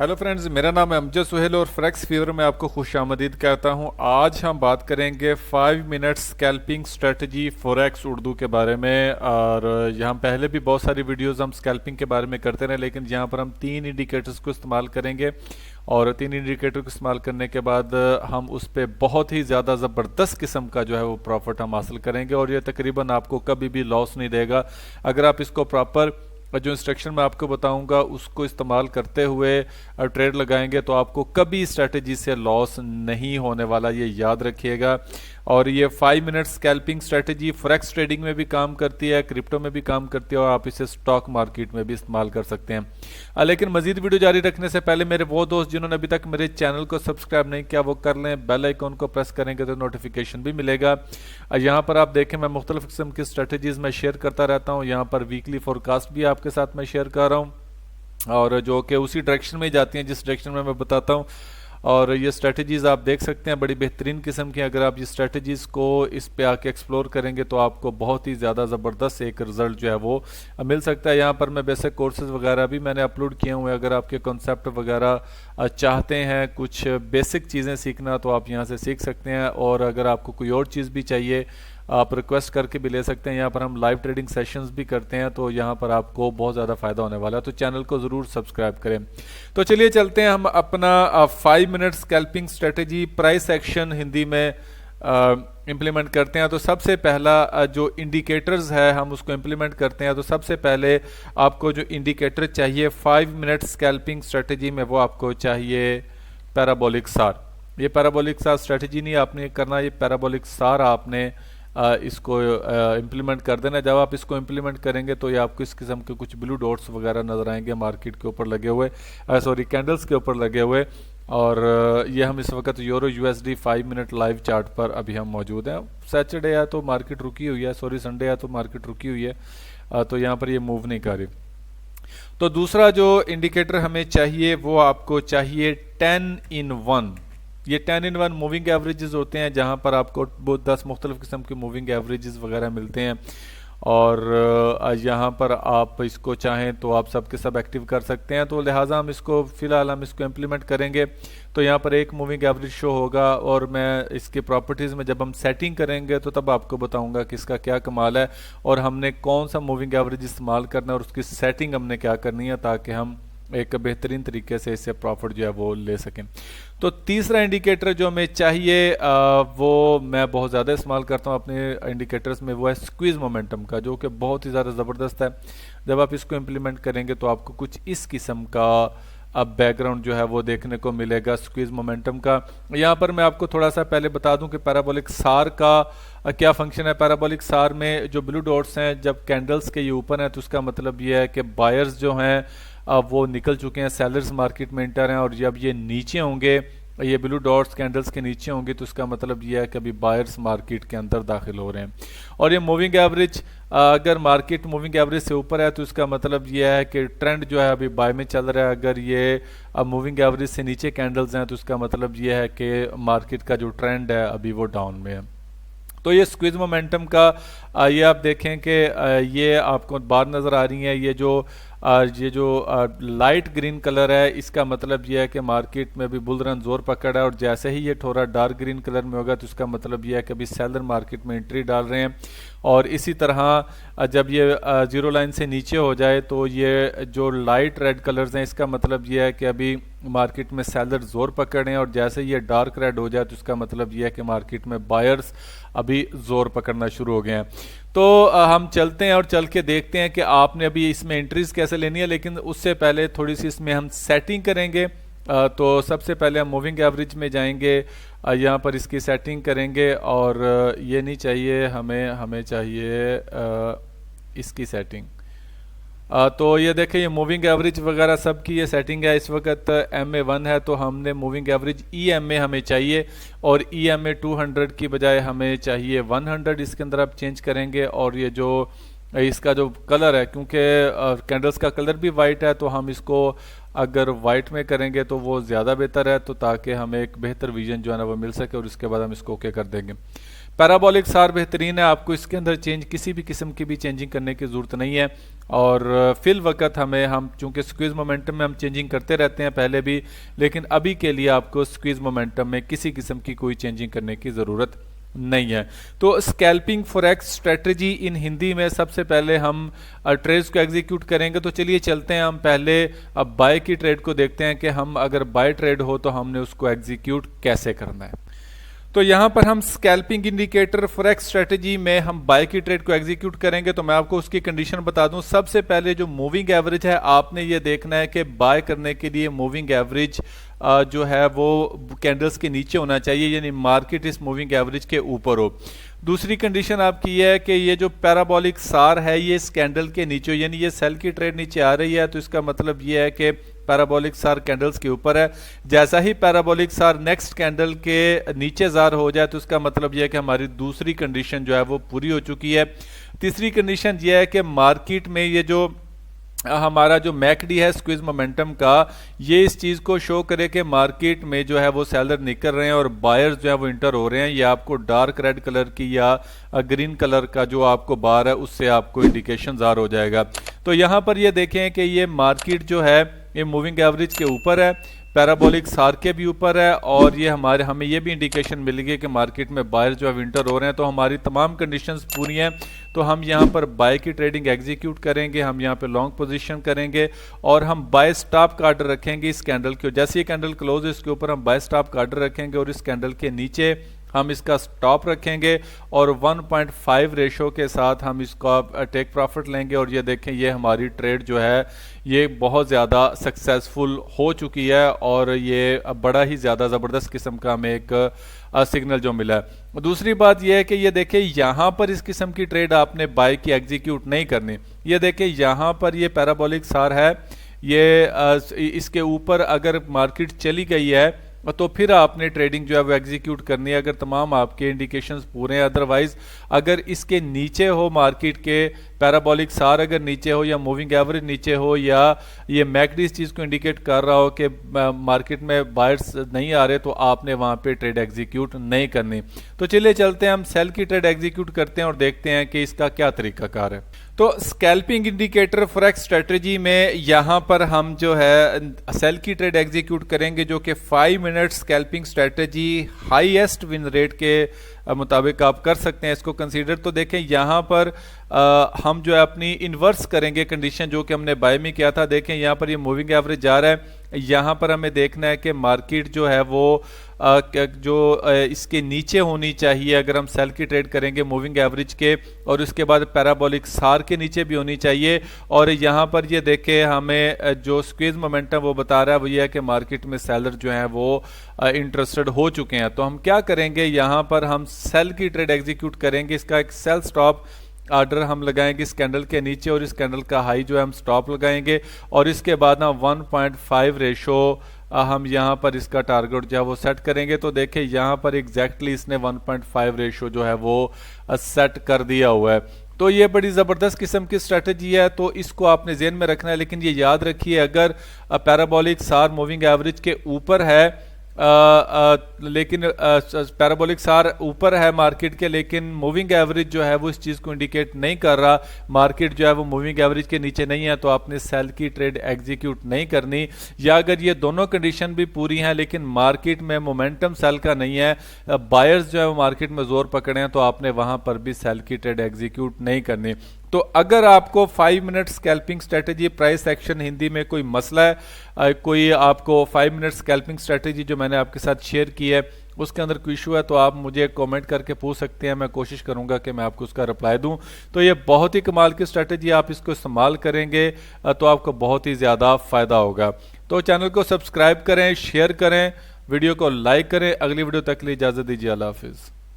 Hello friends, मेरा नाम है अमजद सुहेल और फ्रेक्स फीवर में आपको खुशामदीद कहता हूं। आज हम बात करेंगे 5 minute scalping strategy forex Urdu के बारे में। और यहाँ पहले भी बहुत सारी वीडियोस हम स्कैल्पिंग के बारे में करते रहे, लेकिन यहाँ पर हम 3 इंडिकेटर्स को इस्तेमाल करेंगे और 3 इंडिकेटर को इस्तेमाल करने के बाद हम उस पर बहुत ही ज़्यादा ज़बरदस्त किस्म का जो है वो प्रॉफिट हम हासिल करेंगे और ये तकरीबन आपको कभी भी लॉस नहीं देगा अगर आप इसको प्रॉपर जो इंस्ट्रक्शन मैं आपको बताऊंगा उसको इस्तेमाल करते हुए ट्रेड लगाएंगे तो आपको कभी स्ट्रेटजी से लॉस नहीं होने वाला, ये याद रखिएगा। और ये 5 minute scalping strategy forex trading में भी काम करती है, क्रिप्टो में भी काम करती है और आप इसे स्टॉक मार्केट में भी इस्तेमाल कर सकते हैं। लेकिन मजीद वीडियो जारी रखने से पहले मेरे वो दोस्त जिन्होंने अभी तक मेरे चैनल को सब्सक्राइब नहीं किया वो कर लें, बेल आइकॉन को प्रेस करेंगे तो नोटिफिकेशन भी मिलेगा। यहाँ पर आप देखें मैं मुख्तलिफ किस्म की स्ट्रेटजीज में शेयर करता रहता हूँ। यहाँ पर वीकली फोरकास्ट भी आपके साथ मैं शेयर कर रहा हूँ और जो कि उसी डायरेक्शन में जाती हैं जिस डायरेक्शन में मैं बताता हूँ। और ये स्ट्रेटजीज़ आप देख सकते हैं बड़ी बेहतरीन किस्म की। अगर आप ये स्ट्रेटजीज़ को इस पे आके एक्सप्लोर करेंगे तो आपको बहुत ही ज़्यादा ज़बरदस्त एक रिज़ल्ट जो है वो मिल सकता है। यहाँ पर मैं बेसिक कोर्सेज वगैरह भी मैंने अपलोड किए हुए हैं। अगर आपके कॉन्सेप्ट वगैरह चाहते हैं कुछ बेसिक चीज़ें सीखना तो आप यहाँ से सीख सकते हैं। और अगर आपको कोई और चीज़ भी चाहिए आप रिक्वेस्ट करके भी ले सकते हैं। यहाँ पर हम लाइव ट्रेडिंग सेशंस भी करते हैं तो यहाँ पर आपको बहुत ज़्यादा फ़ायदा होने वाला है, तो चैनल को ज़रूर सब्सक्राइब करें। तो चलिए चलते हैं हम अपना 5 minute scalping strategy price action Hindi में इम्प्लीमेंट करते हैं। तो सबसे पहला जो इंडिकेटर्स है हम उसको इम्प्लीमेंट करते हैं। तो सबसे पहले आपको जो इंडिकेटर चाहिए 5 मिनट स्कैल्पिंग स्ट्रेटजी में वो आपको चाहिए पैराबोलिक सार। ये पैराबोलिक सार स्ट्रेटजी नहीं आपने करना, ये पैराबोलिक सार आपने इसको इम्प्लीमेंट कर देना। जब आप इसको इम्प्लीमेंट करेंगे तो ये आपको इस किस्म के कुछ ब्लू डॉट्स वगैरह नजर आएंगे मार्केट के ऊपर लगे हुए, सॉरी कैंडल्स के ऊपर लगे हुए। और ये हम इस वक्त euro USD 5 minute live chart पर अभी हम मौजूद हैं। सैटरडे है तो मार्केट रुकी हुई है, सॉरी संडे है तो मार्केट रुकी हुई है, तो यहाँ पर ये मूव नहीं कर रही। तो दूसरा जो इंडिकेटर हमें चाहिए वो आपको चाहिए 10 in 1। ये 10 in 1 मूविंग एवरेजेस होते हैं जहां पर आपको 10 मुख्तलिफ किस्म के मूविंग एवरेजेस वगैरह मिलते हैं। और यहाँ पर आप इसको चाहें तो आप सब के सब एक्टिव कर सकते हैं। तो लिहाजा हम इसको फ़िलहाल हम इसको इम्प्लीमेंट करेंगे। तो यहाँ पर एक मूविंग एवरेज शो होगा और मैं इसकी प्रॉपर्टीज़ में जब हम सेटिंग करेंगे तो तब आपको बताऊंगा कि इसका क्या कमाल है और हमने कौन सा मूविंग एवरेज इस्तेमाल करना है और उसकी सेटिंग हमने क्या करनी है ताकि हम एक बेहतरीन तरीके से इससे प्रॉफिट जो है वो ले सकें। तो तीसरा इंडिकेटर जो हमें चाहिए वो मैं बहुत ज़्यादा इस्तेमाल करता हूँ अपने इंडिकेटर्स में, वो है स्क्वीज़ मोमेंटम का, जो कि बहुत ही ज़्यादा ज़बरदस्त है। जब आप इसको इम्प्लीमेंट करेंगे तो आपको कुछ इस किस्म का अब बैकग्राउंड जो है वो देखने को मिलेगा स्क्वीज़ मोमेंटम का। यहाँ पर मैं आपको थोड़ा सा पहले बता दूं कि पैराबोलिक सार का क्या फंक्शन है। पैराबोलिक सार में जो ब्लू डॉट्स हैं जब कैंडल्स के ये ऊपर हैं तो उसका मतलब ये है कि बायर्स जो हैं अब वो निकल चुके हैं, सेलर्स मार्केट में इंटर हैं। और जब ये नीचे होंगे, ये ब्लू डॉट्स कैंडल्स के नीचे होंगे तो इसका मतलब ये है कि अभी बायर्स मार्केट के अंदर दाखिल हो रहे हैं। और ये मूविंग एवरेज अगर मार्केट मूविंग एवरेज से ऊपर है तो इसका मतलब ये है कि ट्रेंड जो है अभी बाय में चल रहा है। अगर ये मूविंग एवरेज से नीचे कैंडल्स हैं तो इसका मतलब ये है कि मार्केट का जो ट्रेंड है अभी वो डाउन में है। तो ये स्क्वीज मोमेंटम का ये आप देखें कि ये आपको बार नज़र आ रही है। ये जो लाइट ग्रीन कलर है इसका मतलब ये है कि मार्केट में अभी बुल रन जोर पकड़ा है और जैसे ही ये थोड़ा डार्क ग्रीन कलर में होगा तो इसका मतलब ये है कि अभी सेलर मार्केट में एंट्री डाल रहे हैं। और इसी तरह जब ये जीरो लाइन से नीचे हो जाए तो ये जो लाइट रेड कलर्स हैं इसका मतलब ये है कि अभी मार्केट में सेलर जोर पकड़े हैं और जैसे ये डार्क रेड हो जाए तो इसका मतलब ये है कि मार्केट में बायर्स अभी जोर पकड़ना शुरू हो गए हैं। तो हम चलते हैं और चल के देखते हैं कि आपने अभी इसमें एंट्रीज कैसे लेनी है, लेकिन उससे पहले थोड़ी सी इसमें हम सेटिंग करेंगे। तो सबसे पहले हम मूविंग एवरेज में जाएंगे, यहाँ पर इसकी सेटिंग करेंगे और ये नहीं चाहिए हमें चाहिए इसकी सेटिंग। तो ये देखें ये मूविंग एवरेज वगैरह सब की ये सेटिंग है। इस वक्त MA1 है तो हमने मूविंग एवरेज EMA हमें चाहिए और EMA 200 की बजाय हमें चाहिए 100। इसके अंदर आप चेंज करेंगे और ये जो इसका जो कलर है, क्योंकि कैंडल्स का कलर भी वाइट है तो हम इसको अगर वाइट में करेंगे तो वो ज़्यादा बेहतर है, तो ताकि हमें एक बेहतर विजन जो है ना वो मिल सके और इसके बाद हम इसको ओके कर देंगे। पैराबोलिक सार बेहतरीन है, आपको इसके अंदर चेंज किसी भी किस्म की भी चेंजिंग करने की ज़रूरत नहीं है। और फिल वक्त हम चूंकि स्क्वीज मोमेंटम में हम चेंजिंग करते रहते हैं पहले भी, लेकिन अभी के लिए आपको स्क्वीज मोमेंटम में किसी किस्म की कोई चेंजिंग करने की ज़रूरत नहीं है। तो scalping forex strategy in Hindi में सबसे पहले हम ट्रेड्स को एग्जीक्यूट करेंगे। तो चलिए चलते हैं, हम पहले अब बाय की ट्रेड को देखते हैं कि हम अगर बाय ट्रेड हो तो हमने उसको एग्जीक्यूट कैसे करना है। तो यहां पर हम स्कैल्पिंग इंडिकेटर फॉरेक्स स्ट्रेटजी में हम बाय की ट्रेड को एग्जीक्यूट करेंगे। तो मैं आपको उसकी कंडीशन बता दूं। सबसे पहले जो मूविंग एवरेज है आपने ये देखना है कि बाय करने के लिए मूविंग एवरेज जो है वो कैंडल्स के नीचे होना चाहिए, यानी मार्केट इस मूविंग एवरेज के ऊपर हो। दूसरी कंडीशन आपकी ये है कि ये जो पैराबोलिक सार है ये इस कैंडल के नीचे, यानी ये सेल की ट्रेड नीचे आ रही है तो इसका मतलब ये है कि पैराबोलिक सार कैंडल्स के ऊपर है। जैसा ही पैराबोलिक सार नेक्स्ट कैंडल के नीचे जार हो जाए तो इसका मतलब यह है कि हमारी दूसरी कंडीशन जो है वो पूरी हो चुकी है। तीसरी कंडीशन यह है कि मार्केट में ये जो हमारा जो मैकडी है स्क्विज मोमेंटम का, ये इस चीज को शो करे कि मार्केट में जो है वो सेलर निकल रहे हैं और बायर्स जो है वो इंटर हो रहे हैं। ये आपको डार्क रेड कलर की या ग्रीन कलर का जो आपको बार है उससे आपको इंडिकेशन जार हो जाएगा। तो यहां पर ये देखें कि ये मार्केट जो है ये मूविंग एवरेज के ऊपर है, पैराबोलिक सार के भी ऊपर है, और ये हमें ये भी इंडिकेशन मिलेगी कि मार्केट में बायर जो है विंटर हो रहे हैं। तो हमारी तमाम कंडीशंस पूरी हैं। तो हम यहाँ पर बाय की ट्रेडिंग एग्जीक्यूट करेंगे, हम यहाँ पे लॉन्ग पोजीशन करेंगे और हम बाय स्टॉप का ऑर्डर रखेंगे इस कैंडल के। जैसे ये कैंडल क्लोज है इसके ऊपर हम बाय स्टॉप का ऑर्डर रखेंगे और इस कैंडल के नीचे हम इसका स्टॉप रखेंगे और 1.5 रेशो के साथ हम इसका टेक प्रॉफिट लेंगे। और ये देखें ये हमारी ट्रेड जो है ये बहुत ज़्यादा सक्सेसफुल हो चुकी है और ये बड़ा ही ज़्यादा ज़बरदस्त किस्म का हमें एक सिग्नल जो मिला है। दूसरी बात यह है कि ये देखें यहाँ पर इस किस्म की ट्रेड आपने बाय की एग्जीक्यूट नहीं करनी। ये देखें यहाँ पर ये पैराबोलिक सार है, ये इसके ऊपर अगर मार्केट चली गई है तो फिर आपने ट्रेडिंग जो है वो एग्जीक्यूट करनी है अगर तमाम आपके इंडिकेशंस पूरे हैं। अदरवाइज अगर इसके नीचे हो मार्केट के पैराबोलिक सार अगर नीचे हो या मूविंग एवरेज नीचे हो या ये मैकडी इस चीज़ को इंडिकेट कर रहा हो कि मार्केट में बायर्स नहीं आ रहे तो आपने वहां पे ट्रेड एग्जीक्यूट नहीं करनी। तो चलिए चलते हैं, हम सेल की ट्रेड एग्जीक्यूट करते हैं और देखते हैं कि इसका क्या तरीकाकार है। तो स्कैल्पिंग इंडिकेटर फॉरेक्स स्ट्रेटजी में यहां पर हम जो है सेल की ट्रेड एग्जीक्यूट करेंगे जो कि 5 minute scalping strategy highest win rate के मुताबिक आप कर सकते हैं इसको कंसीडर। तो देखें यहां पर हम जो है अपनी इन्वर्स करेंगे कंडीशन जो कि हमने बाय में किया था। देखें यहां पर ये मूविंग एवरेज जा रहा है, यहां पर हमें देखना है कि मार्केट जो है वो इसके नीचे होनी चाहिए अगर हम सेल की ट्रेड करेंगे मूविंग एवरेज के, और उसके बाद पैराबोलिक सार के नीचे भी होनी चाहिए। और यहां पर ये देखें हमें जो स्क्वीज मोमेंटम वो बता रहा है वो ये है कि मार्केट में सेलर जो है वो इंटरेस्टेड हो चुके हैं। तो हम क्या करेंगे, यहां पर हम सेल की ट्रेड एग्जीक्यूट करेंगे। इसका एक सेल स्टॉप ऑर्डर हम लगाएंगे इस कैंडल के नीचे और इस कैंडल का हाई जो है हम स्टॉप लगाएंगे और इसके बाद ना 1.5 रेशो हम यहाँ पर इसका टारगेट जो है वो सेट करेंगे। तो देखें यहाँ पर एग्जैक्टली इसने 1.5 रेशो जो है वो सेट कर दिया हुआ है। तो ये बड़ी ज़बरदस्त किस्म की स्ट्रेटजी है, तो इसको आपने ज़हन में रखना है। लेकिन ये याद रखिए अगर पैराबोलिक सार मूविंग एवरेज के ऊपर है लेकिन पैराबोलिक सार ऊपर है मार्केट के, लेकिन मूविंग एवरेज जो है वो इस चीज़ को इंडिकेट नहीं कर रहा, मार्केट जो है वो मूविंग एवरेज के नीचे नहीं है, तो आपने सेल की ट्रेड एग्जीक्यूट नहीं करनी। या अगर ये दोनों कंडीशन भी पूरी हैं लेकिन मार्केट में मोमेंटम सेल का नहीं है, बायर्स जो है वो मार्केट में जोर पकड़े हैं, तो आपने वहां पर भी सेल की ट्रेड एग्जीक्यूट नहीं करनी। तो अगर आपको 5 minute scalping strategy price action Hindi में कोई मसला है, कोई आपको 5 मिनट स्कैल्पिंग स्ट्रेटजी जो मैंने आपके साथ शेयर की है उसके अंदर कोई इशू है तो आप मुझे कमेंट करके पूछ सकते हैं, मैं कोशिश करूंगा कि मैं आपको उसका रिप्लाई दूं। तो ये बहुत ही कमाल की स्ट्रेटजी, आप इसको इस्तेमाल करेंगे तो आपको बहुत ही ज़्यादा फ़ायदा होगा। तो चैनल को सब्सक्राइब करें, शेयर करें, वीडियो को लाइक करें। अगली वीडियो तक के लिए इजाज़त दीजिए, अल्लाह हाफिज़।